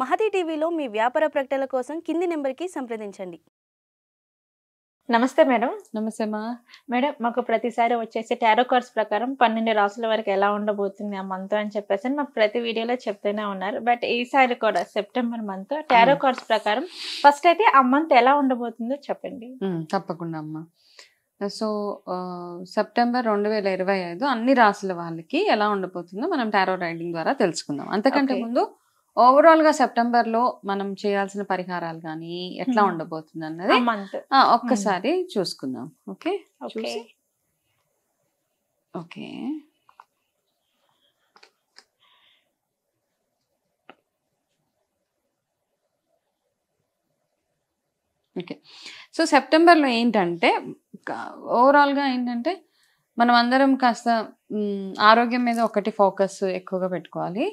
మహతి టీవీలో మీ వ్యాపార ప్రకటనల కోసం కింది నెంబర్కి సంప్రదించండి. నమస్తే మేడం. నమస్తే మా మేడం, మాకు ప్రతిసారి వచ్చేసి టారో కార్డ్స్ ప్రకారం 12 రాసుల వరకు ఎలా ఉండబోతుంది ఆ మంత్ అని చెప్పేసి మాకు ప్రతి వీడియోలో చెప్తూనే ఉన్నారు. బట్ ఈసారి కూడా సెప్టెంబర్ మంత్ టారో కార్డ్స్ ప్రకారం ఫస్ట్ అయితే ఆ మంత్ ఎలా ఉండబోతుందో చెప్పండి. తప్పకుండా అమ్మా. సో సెప్టెంబర్ 2025 అన్ని రాసుల వాళ్ళకి ఎలా ఉండబోతుందో మనం టారో రైడింగ్ ద్వారా తెలుసుకుందాం. అంతకంటే Okay. ముందు ఓవరాల్ గా సెప్టెంబర్ లో మనం చేయాల్సిన పరిహారాలు కానీ ఎట్లా ఉండబోతుంది అన్నది ఆ మంత్ ఒక్కసారి చూసుకుందాం. Okay, okay. Okay. Okay, so సెప్టెంబర్లో ఏంటంటే ఓవరాల్గా ఏంటంటే మనం అందరం కాస్త ఆరోగ్యం మీద ఒకటి ఫోకస్ ఎక్కువగా పెట్టుకోవాలి.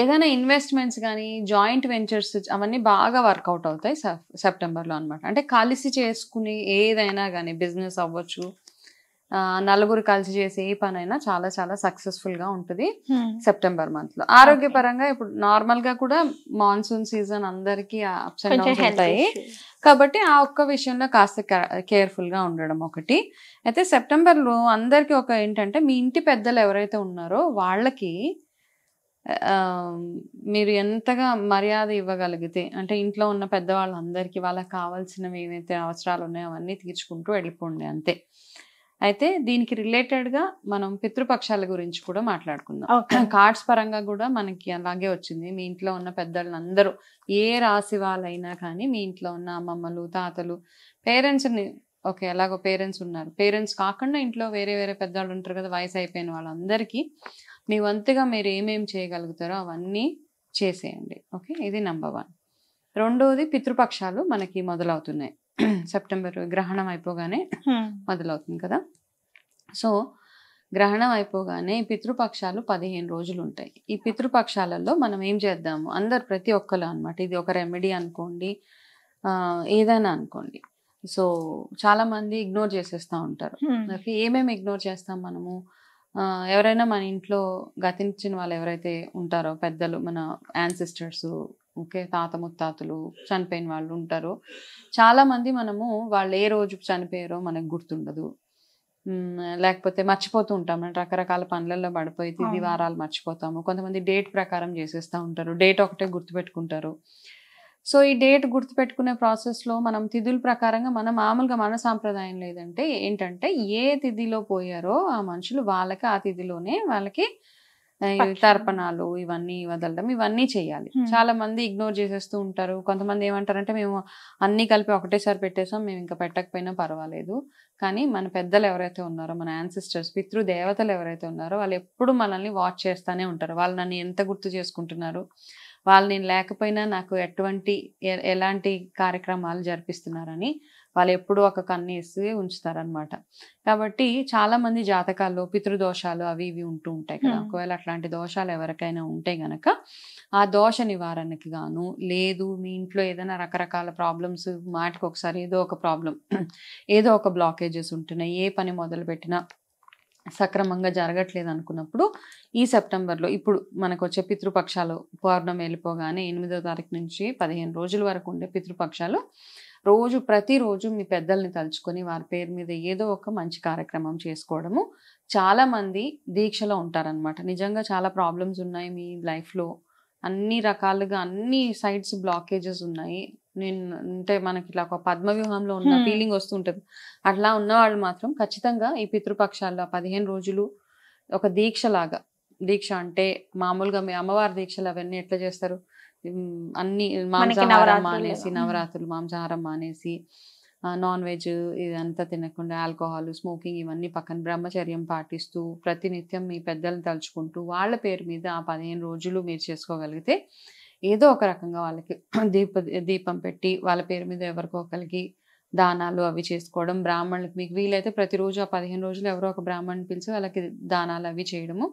ఏదైనా ఇన్వెస్ట్మెంట్స్ కానీ జాయింట్ వెంచర్స్ అవన్నీ బాగా వర్కౌట్ అవుతాయి సెప్టెంబర్లో అనమాట. అంటే కలిసి చేసుకుని ఏదైనా కానీ బిజినెస్ అవ్వచ్చు, నలుగురు కలిసి చేసే ఏ పనైనా చాలా చాలా సక్సెస్ఫుల్గా ఉంటుంది సెప్టెంబర్ మంత్లో. ఆరోగ్యపరంగా ఇప్పుడు నార్మల్గా కూడా మాన్సూన్ సీజన్ అందరికీ అప్స్ అండ్ డౌన్స్ ఉంటాయి కాబట్టి ఆ ఒక్క విషయంలో కాస్త కేర్ఫుల్గా ఉండడం ఒకటి. అయితే సెప్టెంబర్లో అందరికీ ఒక ఏంటంటే మీ ఇంటి పెద్దలు ఎవరైతే ఉన్నారో వాళ్ళకి మీరు ఎంతగా మర్యాద ఇవ్వగలిగితే, అంటే ఇంట్లో ఉన్న పెద్దవాళ్ళందరికీ వాళ్ళకి కావాల్సినవి ఏవైతే అవసరాలు ఉన్నాయో అవన్నీ తీర్చుకుంటూ వెళ్ళిపోండి అంతే. అయితే దీనికి రిలేటెడ్గా మనం పితృపక్షాల గురించి కూడా మాట్లాడుకుందాం. కార్డ్స్ పరంగా కూడా మనకి అలాగే వచ్చింది. మీ ఇంట్లో ఉన్న పెద్దలందరూ ఏ రాశి వాళ్ళైనా కానీ మీ ఇంట్లో ఉన్న అమ్మమ్మలు, తాతలు, పేరెంట్స్ని, ఓకే ఎలాగో పేరెంట్స్ ఉన్నారు, పేరెంట్స్ కాకుండా ఇంట్లో వేరే వేరే పెద్దవాళ్ళు ఉంటారు కదా, వయసు అయిపోయిన వాళ్ళందరికీ మీ వంతుగా మీరు ఏమేమి చేయగలుగుతారో అవన్నీ చేసేయండి. ఓకే, ఇది నెంబర్ 1. రెండోది పితృపక్షాలు మనకి మొదలవుతున్నాయి. సెప్టెంబర్ గ్రహణం అయిపోగానే మొదలవుతుంది కదా. సో గ్రహణం అయిపోగానే పితృపక్షాలు 15 రోజులు ఉంటాయి. ఈ పితృపక్షాలలో మనం ఏం చేద్దాము, అందరు ప్రతి ఒక్కరు అనమాట, ఇది ఒక రెమెడీ అనుకోండి, ఏదైనా అనుకోండి. సో చాలా మంది ఇగ్నోర్ చేసేస్తూ ఉంటారు. ఓకే, ఏమేమి ఇగ్నోర్ చేస్తాం మనము, ఎవరైనా మన ఇంట్లో గతించిన వాళ్ళు ఎవరైతే ఉంటారో పెద్దలు, మన యాన్సిస్టర్స్, ఓకే, తాత ముత్తాతలు చనిపోయిన వాళ్ళు ఉంటారు. చాలామంది మనము వాళ్ళు ఏ రోజు చనిపోయారో మనకు గుర్తుండదు, లేకపోతే మర్చిపోతూ ఉంటాం. రకరకాల పనులలో పడిపోయి తిది వారాలు మర్చిపోతాము. కొంతమంది డేట్ ప్రకారం చేసేస్తూ ఉంటారు, డేట్ ఒకటే గుర్తుపెట్టుకుంటారు. సో ఈ డేట్ గుర్తుపెట్టుకునే ప్రాసెస్లో మనం తిథుల ప్రకారంగా మనం మామూలుగా మన సాంప్రదాయం లేదంటే ఏంటంటే ఏ తిథిలో పోయారో ఆ మనుషులు వాళ్ళకి ఆ తిథిలోనే వాళ్ళకి తర్పణాలు ఇవన్నీ వదలడం ఇవన్నీ చేయాలి. చాలా మంది ఇగ్నోర్ చేసేస్తూ ఉంటారు. కొంతమంది ఏమంటారంటే మేము అన్నీ కలిపి ఒకటేసారి పెట్టేసాం, మేము ఇంకా పెట్టకపోయినా పర్వాలేదు. కానీ మన పెద్దలు ఎవరైతే ఉన్నారో, మన యాన్సిస్టర్స్, పితృదేవతలు ఎవరైతే ఉన్నారో వాళ్ళు ఎప్పుడు మనల్ని వాచ్ చేస్తూనే ఉంటారు. వాళ్ళు నన్ను ఎంత గుర్తు చేసుకుంటున్నారు, వాళ్ళు నేను లేకపోయినా నాకు ఎలాంటి కార్యక్రమాలు జరిపిస్తున్నారని వాళ్ళు ఎప్పుడూ ఒక కన్నేసి ఉంచుతారనమాట. కాబట్టి చాలా మంది జాతకాల్లో పితృదోషాలు అవి ఇవి ఉంటూ ఉంటాయి కదా. ఒకవేళ అట్లాంటి దోషాలు ఎవరికైనా ఉంటే గనక ఆ దోష నివారణకి గాను, లేదు మీ ఇంట్లో ఏదైనా రకరకాల ప్రాబ్లమ్స్, మాటికి ఒకసారి ఏదో ఒక ప్రాబ్లం, ఏదో ఒక బ్లాకేజెస్ ఉంటున్నాయి, ఏ పని మొదలు పెట్టినా సక్రమంగా జరగట్లేదు అనుకున్నప్పుడు ఈ సెప్టెంబర్లో ఇప్పుడు మనకు వచ్చే పితృపక్షాలు పౌర్ణమి వెళ్ళిపోగానే 8వ తారీఖు నుంచి 15 రోజుల వరకు ఉండే పితృపక్షాలు ప్రతిరోజు మీ పెద్దల్ని తలుచుకొని వారి పేరు మీద ఏదో ఒక మంచి కార్యక్రమం చేసుకోవడము. చాలా మంది దీక్షలో ఉంటారనమాట. నిజంగా చాలా ప్రాబ్లమ్స్ ఉన్నాయి మీ లైఫ్లో, అన్ని రకాలుగా అన్ని సైడ్స్ బ్లాకేజెస్ ఉన్నాయి. అంటే మనకి ఇట్లా ఒక పద్మవ్యూహంలో ఉన్న ఫీలింగ్ వస్తుంటుంది. అట్లా ఉన్నవాళ్ళు మాత్రం ఖచ్చితంగా ఈ పితృపక్షాల్లో 15 రోజులు ఒక దీక్ష అంటే మామూలుగా మీ అమ్మవారి దీక్షలు అవన్నీ ఎట్లా చేస్తారు, అన్ని మాంసాహారం మానేసి, నవరాత్రులు మాంసాహారం మానేసి, నాన్ వెజ్ ఇదంతా తినకుండా, ఆల్కహాల్, స్మోకింగ్ ఇవన్నీ పక్కన బ్రహ్మచర్యం పాటిస్తూ ప్రతినిత్యం మీ పెద్దల్ని తలుచుకుంటూ వాళ్ళ పేరు మీద ఆ 15 రోజులు మీరు చేసుకోగలిగితే ఏదో ఒక రకంగా వాళ్ళకి దీపం పెట్టి వాళ్ళ పేరు మీద ఎవరికో ఒకరికి దానాలు అవి చేసుకోవడం, బ్రాహ్మణులకు మీకు వీలైతే ప్రతిరోజు ఆ 15 రోజులు ఎవరో ఒక బ్రాహ్మణుని పిలిచి వాళ్ళకి దానాలు అవి చేయడము,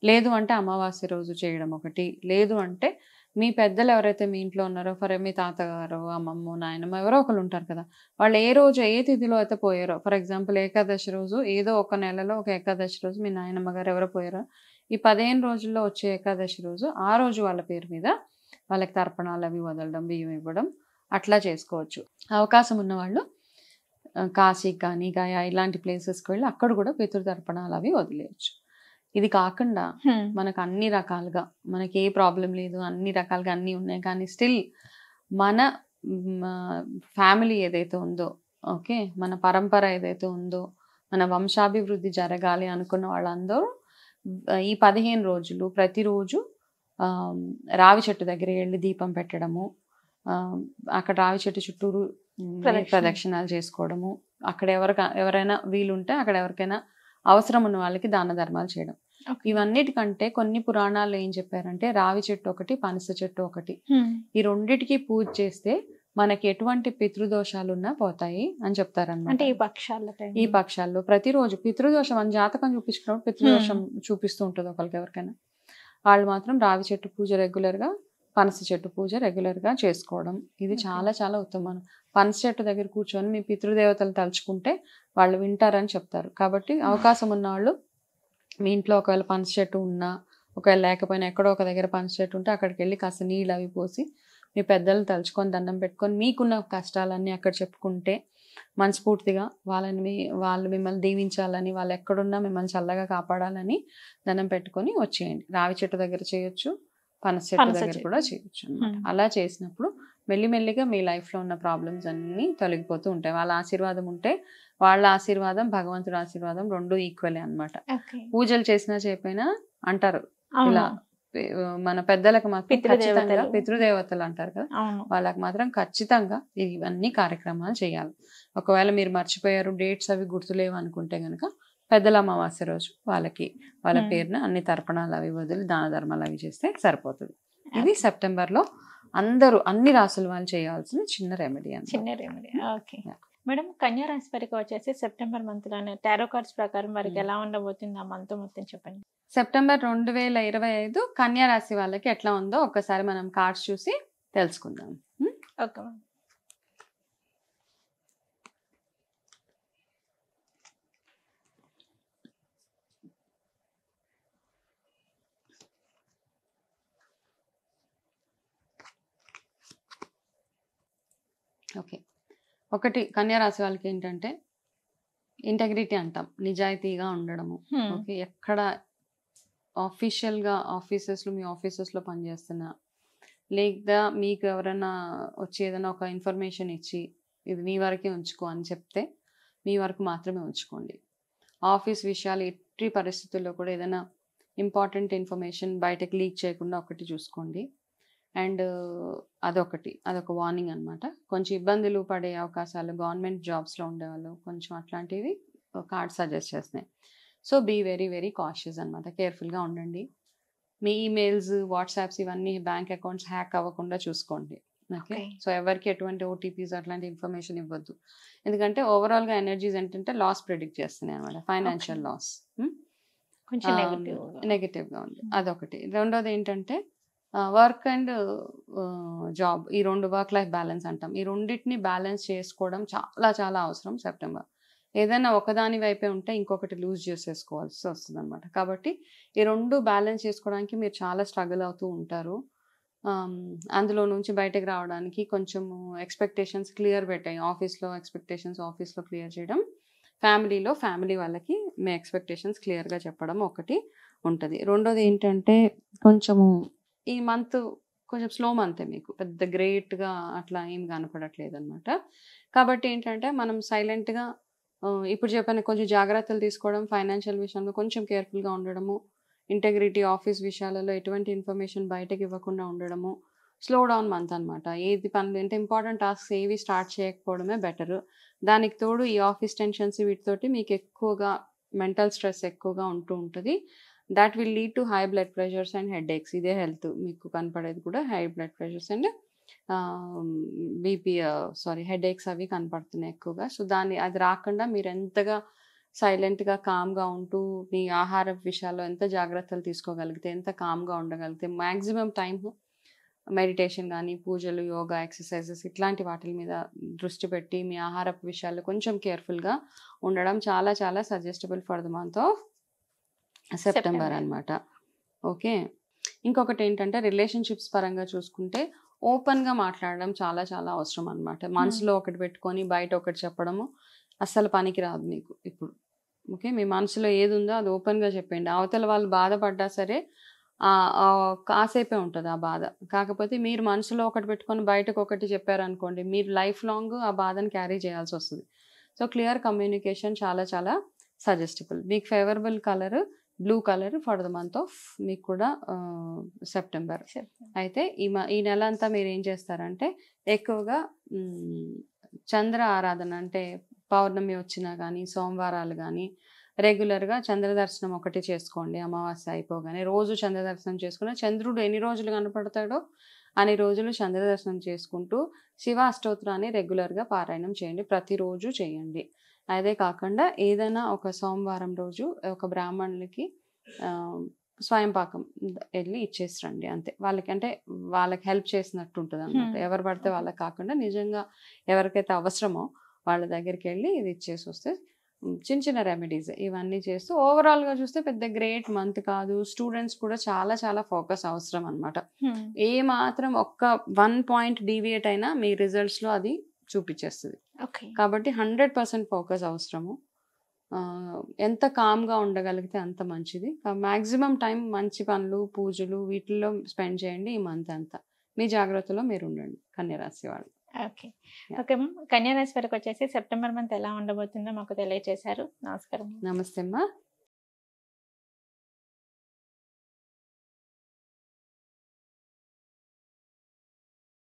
లేదు అంటే అమావాస్య రోజు చేయడం ఒకటి, లేదు అంటే మీ పెద్దలు ఎవరైతే మీ ఇంట్లో ఉన్నారో, మీ తాతగారు, అమ్మమ్మ, నాయనమ్మ ఎవరో ఒకరు ఉంటారు కదా, వాళ్ళు ఏ రోజు ఏ తిథిలో అయితే పోయారో, ఫర్ ఎగ్జాంపుల్ ఏకాదశి రోజు, ఏదో ఒక నెలలో ఒక ఏకాదశి రోజు మీ నాయనమ్మ గారు ఎవరో పోయారో, ఈ 15 రోజుల్లో వచ్చే ఏకాదశి రోజు ఆ రోజు వాళ్ళ పేరు మీద వాళ్ళకి తర్పణాలు అవి వదలడం, బియ్యం ఇవ్వడం అట్లా చేసుకోవచ్చు. అవకాశం ఉన్నవాళ్ళు కాశీకి కానీ గయా ఇలాంటి ప్లేసెస్కి వెళ్ళి అక్కడ కూడా పితృతర్పణాలు అవి వదిలేయచ్చు. ఇది కాకుండా మనకు అన్ని రకాలుగా మనకి ఏ ప్రాబ్లం లేదు, అన్ని రకాలుగా అన్నీ ఉన్నాయి, కానీ స్టిల్ మన ఫ్యామిలీ ఏదైతే ఉందో, ఓకే, మన పరంపర ఏదైతే ఉందో, మన వంశాభివృద్ధి జరగాలి అనుకున్న వాళ్ళందరూ ఈ 15 రోజులు ప్రతిరోజు రావి చెట్టు దగ్గర వెళ్ళి దీపం పెట్టడము, అక్కడ రావి చెట్టు చుట్టూరు ప్రదక్షిణాలు చేసుకోవడము, అక్కడ ఎవరైనా వీలుంటే అక్కడ ఎవరికైనా అవసరం ఉన్న వాళ్ళకి దాన ధర్మాలు చేయడం. ఇవన్నిటికంటే కొన్ని పురాణాలు ఏం చెప్పారంటే రావి చెట్టు ఒకటి, పనస చెట్టు ఒకటి, ఈ రెండిటికి పూజ చేస్తే మనకి ఎటువంటి పితృదోషాలు ఉన్నా పోతాయి అని చెప్తారన్నమాట. ఈ పక్షాల్లో ప్రతిరోజు పితృదోషం మన జాతకం చూపించుకున్నప్పుడు పితృదోషం చూపిస్తూ ఉంటుంది ఒకరికి ఎవరికైనా, వాళ్ళు మాత్రం రావి చెట్టు పూజ రెగ్యులర్ గా, పనస చెట్టు పూజ రెగ్యులర్ గా చేసుకోవడం ఇది చాలా చాలా ఉత్తమం. పనస చెట్టు దగ్గర కూర్చొని మీ పితృదేవతలు తలుచుకుంటే వాళ్ళు వింటారని చెప్తారు. కాబట్టి అవకాశం ఉన్న వాళ్ళు మీ ఇంట్లో ఒకవేళ పనస చెట్టు ఉన్నా, ఒకవేళ లేకపోయినా ఎక్కడో ఒక దగ్గర పనస చెట్టు ఉంటే అక్కడికి వెళ్ళి కాస్త నీళ్ళు అవి పోసి మీ పెద్దలు తలుచుకొని దండం పెట్టుకొని మీకున్న కష్టాలన్నీ అక్కడ చెప్పుకుంటే మనస్ఫూర్తిగా వాళ్ళు మిమ్మల్ని దీవించాలని, వాళ్ళు ఎక్కడున్నా మిమ్మల్ని చల్లగా కాపాడాలని దండం పెట్టుకొని వచ్చేయండి. రావి చెట్టు దగ్గర చేయొచ్చు, పనస చెట్టు దగ్గర కూడా చేయొచ్చు. అలా చేసినప్పుడు మెల్లిమెల్లిగా మీ లైఫ్లో ఉన్న ప్రాబ్లమ్స్ అన్నీ తొలగిపోతూ ఉంటాయి. వాళ్ళ ఆశీర్వాదం ఉంటే వాళ్ళ ఆశీర్వాదం, భగవంతుడి ఆశీర్వాదం రెండు ఈక్వలే అన్నమాట. పూజలు చేసినా చేయకపోయినా అంటారు ఇలా మన పెద్దలకు మాత్రం ఖచ్చితంగా పితృదేవతలు అంటారు కదా, వాళ్ళకి మాత్రం ఖచ్చితంగా ఇవన్నీ కార్యక్రమాలు చేయాలి. ఒకవేళ మీరు మర్చిపోయారు, డేట్స్ అవి గుర్తులేవు అనుకుంటే కనుక పెద్దల అమావాస్య రోజు వాళ్ళ పేరున అన్ని తర్పణాలు అవి వదిలి దాన ధర్మాలు అవి చేస్తే సరిపోతుంది. ఇది సెప్టెంబర్లో అందరూ అన్ని రాసుల వాళ్ళు చేయాల్సిన చిన్న రెమెడీ. ఓకే మేడం, కన్యా రాశి వారికి వచ్చేసి సెప్టెంబర్ మంత్ లోనే టారో కార్డ్స్ ప్రకారం వారికి ఎలా ఉండబోతుంది ఆ మంత్ మొత్తం చెప్పండి. సెప్టెంబర్ 2025 కన్యా రాశి వాళ్ళకి ఎట్లా ఉందో ఒక్కసారి మనం కార్డ్స్ చూసి తెలుసుకుందాం. Okay ma'am. ఓకే, ఒకటి కన్యా రాశి వాళ్ళకి ఏంటంటే ఇంటెగ్రిటీ అంటాం, నిజాయితీగా ఉండడము. ఓకే, ఎక్కడ ఆఫీషియల్గా మీ ఆఫీసెస్లో పనిచేస్తున్నా, లేదా మీకు ఎవరైనా వచ్చి ఏదైనా ఒక ఇన్ఫర్మేషన్ ఇచ్చి ఇది మీ వరకే ఉంచుకో అని చెప్తే మీ వరకు మాత్రమే ఉంచుకోండి. ఆఫీస్ విషయాలు ఎట్టి పరిస్థితుల్లో కూడా ఏదైనా ఇంపార్టెంట్ ఇన్ఫర్మేషన్ బయటకు లీక్ చేయకుండా ఒకటి చూసుకోండి. అండ్ అదొక వార్నింగ్ అనమాట. కొంచెం ఇబ్బందులు పడే అవకాశాలు గవర్నమెంట్ జాబ్స్లో ఉండేవాళ్ళు కొంచెం అట్లాంటివి కార్డ్ సజెస్ట్ చేస్తున్నాయి. So be very very cautious అనమాట, కేర్ఫుల్గా ఉండండి. మీ ఈమెయిల్స్, వాట్సాప్స్ ఇవన్నీ బ్యాంక్ అకౌంట్స్ హ్యాక్ అవ్వకుండా చూసుకోండి. ఓకే, సో ఎవరికి ఎటువంటి ఓటీపీస్ అట్లాంటి ఇన్ఫర్మేషన్ ఇవ్వద్దు. ఎందుకంటే ఓవరాల్గా ఎనర్జీస్ ఏంటంటే లాస్ ప్రిడిక్ట్ చేస్తున్నాయి అనమాట, ఫైనాన్షియల్ లాస్ కొంచెం నెగిటివ్గా ఉంది. అదొకటి. రెండోది ఏంటంటే వర్క్ అండ్ జాబ్, ఈ రెండు వర్క్ లైఫ్ బ్యాలెన్స్ అంటాం, ఈ రెండింటిని బ్యాలెన్స్ చేసుకోవడం చాలా చాలా అవసరం సెప్టెంబర్. ఏదైనా ఒకదాని వైపే ఉంటే ఇంకొకటి లూజ్ చేసేసుకోవాల్సి వస్తుంది అనమాట. కాబట్టి ఈ రెండు బ్యాలెన్స్ చేసుకోవడానికి మీరు చాలా స్ట్రగుల్ అవుతూ ఉంటారు. అందులో నుంచి బయటకు రావడానికి కొంచెం ఎక్స్పెక్టేషన్స్ క్లియర్ పెట్టాయి. ఆఫీస్లో ఎక్స్పెక్టేషన్స్ ఆఫీస్లో క్లియర్ చేయడం, ఫ్యామిలీ వాళ్ళకి మీ ఎక్స్పెక్టేషన్స్ క్లియర్గా చెప్పడం ఒకటి ఉంటుంది. రెండోది ఏంటంటే కొంచెము ఈ మంత్ కొంచెం స్లో మంతే, మీకు పెద్ద గ్రేట్గా అట్లా ఏం కనపడట్లేదు అనమాట. కాబట్టి ఏంటంటే మనం సైలెంట్గా ఇప్పుడు చెప్పాను కొంచెం జాగ్రత్తలు తీసుకోవడం, ఫైనాన్షియల్ విషయంలో కొంచెం కేర్ఫుల్గా ఉండడము, ఇంటెగ్రిటీ ఆఫీస్ విషయాలలో ఎటువంటి ఇన్ఫర్మేషన్ బయటకు ఇవ్వకుండా ఉండడము, స్లో డౌన్ మంత్ అనమాట. ఏది పనులు అంటే ఇంపార్టెంట్ టాస్క్స్ ఏవి స్టార్ట్ చేయకపోవడమే బెటర్. దానికి తోడు ఈ ఆఫీస్ టెన్షన్స్ వీటితోటి మీకు ఎక్కువగా మెంటల్ స్ట్రెస్ ఎక్కువగా ఉంటుంది. That will lead to high blood pressures and headaches. ఇదే హెల్త్ మీకు కనపడేది కూడా, high blood pressures and headaches అవి కనపడుతున్నాయి ఎక్కువగా. సో అది రాకుండా మీరు ఎంతగా సైలెంట్గా కామ్గా ఉంటూ మీ ఆహార విషయాల్లో ఎంత జాగ్రత్తలు తీసుకోగలిగితే, ఎంత కామ్గా ఉండగలిగితే, మ్యాక్సిమం టైం మెడిటేషన్ కానీ, పూజలు, యోగా, ఎక్సర్సైజెస్ ఇట్లాంటి వాటి మీద దృష్టి పెట్టి మీ ఆహారపు విషయాల్లో కొంచెం కేర్ఫుల్గా ఉండడం చాలా చాలా suggestible for the month of September అనమాట. ఓకే, ఇంకొకటి ఏంటంటే రిలేషన్షిప్స్ పరంగా చూసుకుంటే ఓపెన్గా మాట్లాడడం చాలా చాలా అవసరం అనమాట. మనసులో ఒకటి పెట్టుకొని బయట ఒకటి చెప్పడము అస్సలు పనికి రాదు మీకు ఇప్పుడు. ఓకే, మీ మనసులో ఏది ఉందో అది ఓపెన్గా చెప్పండి. అవతల వాళ్ళు బాధపడ్డా సరే కాసేపే ఉంటుంది ఆ బాధ. కాకపోతే మీరు మనసులో ఒకటి పెట్టుకొని బయటకు ఒకటి చెప్పారనుకోండి, మీరు లైఫ్ లాంగ్ ఆ బాధను క్యారీ చేయాల్సి వస్తుంది. సో క్లియర్ కమ్యూనికేషన్ చాలా చాలా సజెస్టబుల్. మీకు favourable colour blue colour for the month of మీకు కూడా సెప్టెంబర్. అయితే ఈ నెల అంతా మీరు ఏం చేస్తారంటే ఎక్కువగా చంద్ర ఆరాధన, అంటే పౌర్ణమి వచ్చినా కానీ సోమవారాలు కానీ రెగ్యులర్గా చంద్ర దర్శనం ఒకటి చేసుకోండి. అమావాస్య అయిపోగానే రోజు చంద్ర దర్శనం చేసుకున్న చంద్రుడు ఎన్ని రోజులు కనపడతాడో అన్ని రోజులు చంద్ర దర్శనం చేసుకుంటూ శివ అష్టోత్తరాన్ని రెగ్యులర్గా పారాయణం చేయండి, ప్రతిరోజు చేయండి. అదే కాకుండా ఏదైనా ఒక సోమవారం రోజు ఒక బ్రాహ్మణులకి స్వయం పాకం వెళ్ళి ఇచ్చేసి రండి అంతే. వాళ్ళకి అంటే వాళ్ళకి హెల్ప్ చేసినట్టు ఉంటుంది అన్నమాట. ఎవరు పడితే వాళ్ళకి కాకుండా నిజంగా ఎవరికైతే అవసరమో వాళ్ళ దగ్గరికి వెళ్ళి ఇది ఇచ్చేసి వస్తే చిన్న చిన్న రెమెడీస్ ఇవన్నీ చేస్తూ ఓవరాల్గా చూస్తే పెద్ద గ్రేట్ మంత్ కాదు. స్టూడెంట్స్ కూడా చాలా చాలా ఫోకస్ అవసరం అనమాట. ఏ మాత్రం ఒక్క 1 పాయింట్ డీవియేట్ అయినా మీ రిజల్ట్స్లో అది చూపించేస్తుంది. కాబట్టి 100% ఫోకస్ అవసరము. ఎంత కామ్గా ఉండగలిగితే అంత మంచిది. మ్యాక్సిమం టైం మంచి పనులు పూజలు వీటిల్లో స్పెండ్ చేయండి ఈ మంత్ అంతా. మీ జాగ్రత్తలో మీరు ఉండండి కన్యరాశి వాళ్ళు. ఓకే ఓకే మ్యామ్, కన్యా రాశి వారికి వచ్చేసి సెప్టెంబర్ మంత్ ఎలా ఉండబోతుందో మాకు తెలియజేశారు. నమస్కారం. నమస్తే అమ్మా.